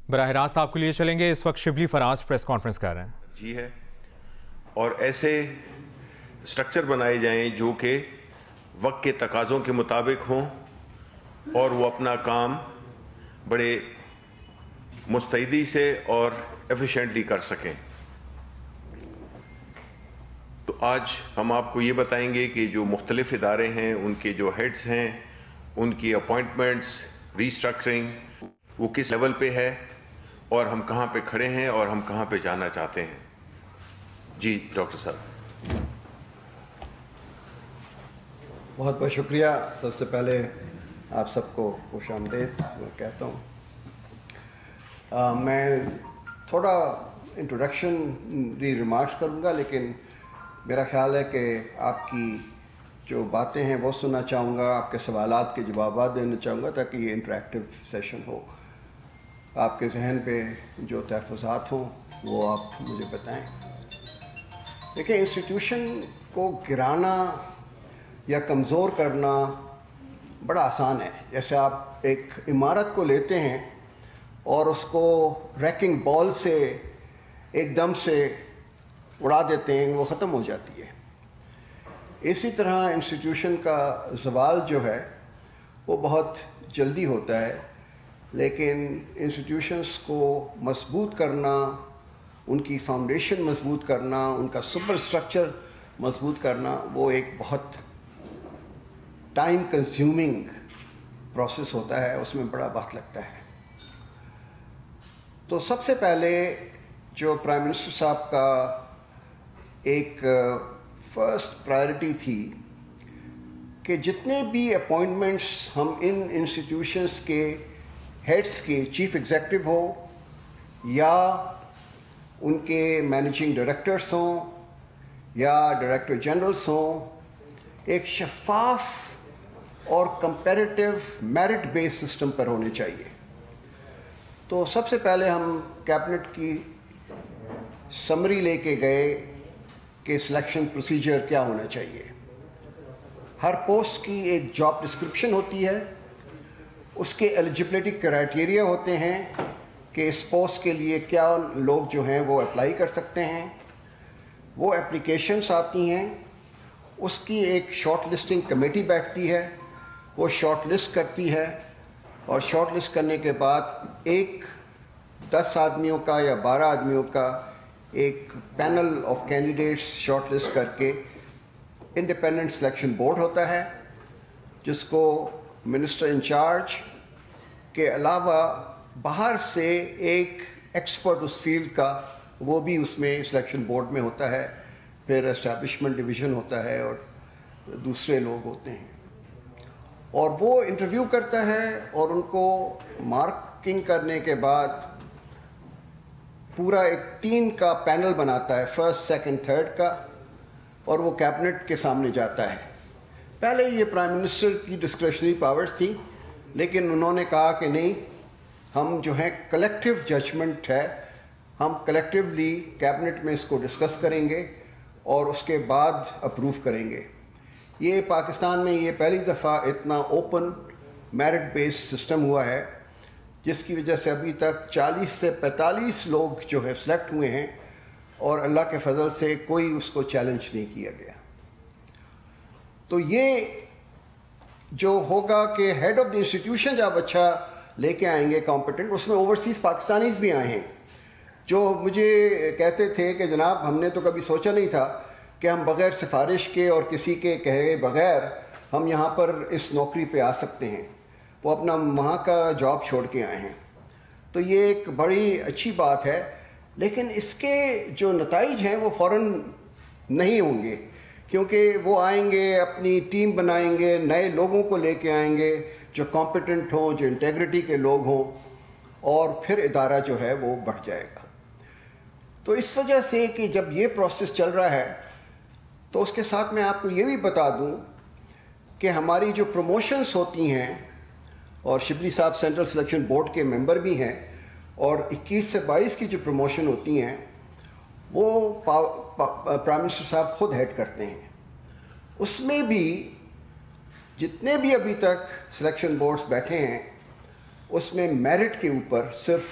براہ راست آپ کے لیے چلیں گے. اس وقت شبلی فراز پریس کانفرنس کر رہے ہیں. جی ہے، اور ایسے سٹرکچر بنائے جائیں جو کہ وقت کے تقاضوں کے مطابق ہوں اور وہ اپنا کام بڑے مستعدی سے اور ایفیشینٹلی کر سکیں. تو آج ہم آپ کو یہ بتائیں گے کہ جو مختلف ادارے ہیں ان کے جو ہیڈز ہیں ان کی اپوائنٹمنٹس ریسٹرکچرنگ وہ کس لیول پہ ہے اور ہم کہاں پہ کھڑے ہیں اور ہم کہاں پہ جانا چاہتے ہیں. جی ڈاکٹر صاحب. بہت بہت شکریہ. سب سے پہلے آپ سب کو خوش آمدید میں کہتا ہوں. میں تھوڑا انٹروڈکشن ریمارکس کروں گا، لیکن میرا خیال ہے کہ آپ کی جو باتیں ہیں وہ سننا چاہوں گا، آپ کے سوالات کے جوابات دینا چاہوں گا تاکہ یہ انٹریکٹیو سیشن ہو. آپ کے ذہن پہ جو تحفظات ہوں وہ آپ مجھے بتائیں. دیکھیں، انسٹیٹیوشن کو گرانا یا کمزور کرنا بڑا آسان ہے. جیسے آپ ایک عمارت کو لیتے ہیں اور اس کو ریکنگ بال سے ایک دم سے اڑا دیتے ہیں، وہ ختم ہو جاتی ہے. اسی طرح انسٹیٹیوشن کا زوال جو ہے وہ بہت جلدی ہوتا ہے، لیکن انسٹیٹیوشنس کو مضبوط کرنا، ان کی فاؤنڈیشن مضبوط کرنا، ان کا سپر اسٹرکچر مضبوط کرنا وہ ایک بہت ٹائم کنزیومنگ پروسیس ہوتا ہے، اس میں بڑا وقت لگتا ہے. تو سب سے پہلے جو پرائم منسٹر صاحب کا ایک فرسٹ پرائرٹی تھی کہ جتنے بھی اپوائنٹمنٹس ہم ان انسٹیٹیوشنس کے ہیڈس کے، چیف ایگزیکٹو ہوں یا ان کے مینیجنگ ڈائریکٹرس ہوں یا ڈائریکٹر جنرلس ہوں، ایک شفاف اور کمپیریٹیو میرٹ بیس سسٹم پر ہونے چاہیے. تو سب سے پہلے ہم کیبنٹ کی سمری لے کے گئے کہ سلیکشن پروسیجر کیا ہونا چاہیے. ہر پوسٹ کی ایک جاب ڈسکرپشن ہوتی ہے، اس کے ایلیجبلٹی کرائٹیریا ہوتے ہیں کہ اس پوسٹ کے لیے کیا لوگ جو ہیں وہ اپلائی کر سکتے ہیں. وہ اپلیکیشنس آتی ہیں، اس کی ایک شارٹ لسٹنگ کمیٹی بیٹھتی ہے، وہ شارٹ لسٹ کرتی ہے، اور شارٹ لسٹ کرنے کے بعد ایک 10 آدمیوں کا یا 12 آدمیوں کا ایک panel of candidates short list کر کے انڈیپینڈنٹ سلیکشن بورڈ ہوتا ہے، جس کو منسٹر انچارج کے علاوہ باہر سے ایک ایکسپرٹ اس فیلڈ کا وہ بھی اس میں سلیکشن بورڈ میں ہوتا ہے. پھر اسٹیبلشمنٹ ڈویژن ہوتا ہے اور دوسرے لوگ ہوتے ہیں، اور وہ انٹرویو کرتا ہے اور ان کو مارکنگ کرنے کے بعد پورا ایک 3 کا پینل بناتا ہے، فرسٹ سیکنڈ تھرڈ کا، اور وہ کیبنٹ کے سامنے جاتا ہے. پہلے یہ پرائم منسٹر کی ڈسکریشنری پاورز تھی، لیکن انہوں نے کہا کہ نہیں، ہم جو ہے کلیکٹیو ججمنٹ ہے، ہم کلیکٹیولی کیبنٹ میں اس کو ڈسکس کریں گے اور اس کے بعد اپروو کریں گے. یہ پاکستان میں یہ پہلی دفعہ اتنا اوپن میرٹ بیس سسٹم ہوا ہے، جس کی وجہ سے ابھی تک 40 سے 45 لوگ جو ہے سلیکٹ ہوئے ہیں، اور اللہ کے فضل سے کوئی اس کو چیلنج نہیں کیا گیا. تو یہ جو ہوگا کہ ہیڈ آف دی انسٹیٹیوشن جب اچھا لے کے آئیں گے کمپیٹنٹ، اس میں اوورسیز پاکستانیز بھی آئے ہیں جو مجھے کہتے تھے کہ جناب ہم نے تو کبھی سوچا نہیں تھا کہ ہم بغیر سفارش کے اور کسی کے کہے بغیر ہم یہاں پر اس نوکری پہ آ سکتے ہیں. وہ اپنا وہاں کا جاب چھوڑ کے آئے ہیں. تو یہ ایک بڑی اچھی بات ہے، لیکن اس کے جو نتائج ہیں وہ فوراً نہیں ہوں گے، کیونکہ وہ آئیں گے، اپنی ٹیم بنائیں گے، نئے لوگوں کو لے کے آئیں گے جو کمپیٹنٹ ہوں، جو انٹیگریٹی کے لوگ ہوں، اور پھر ادارہ جو ہے وہ بڑھ جائے گا. تو اس وجہ سے کہ جب یہ پروسیس چل رہا ہے، تو اس کے ساتھ میں آپ کو یہ بھی بتا دوں کہ ہماری جو پروموشنز ہوتی ہیں، اور شبلی صاحب سینٹرل سلیکشن بورڈ کے ممبر بھی ہیں، اور 21 سے 22 کی جو پروموشن ہوتی ہیں وہ پرائم منسٹر صاحب خود ہیڈ کرتے ہیں. اس میں بھی جتنے بھی ابھی تک سلیکشن بورڈز بیٹھے ہیں، اس میں میرٹ کے اوپر صرف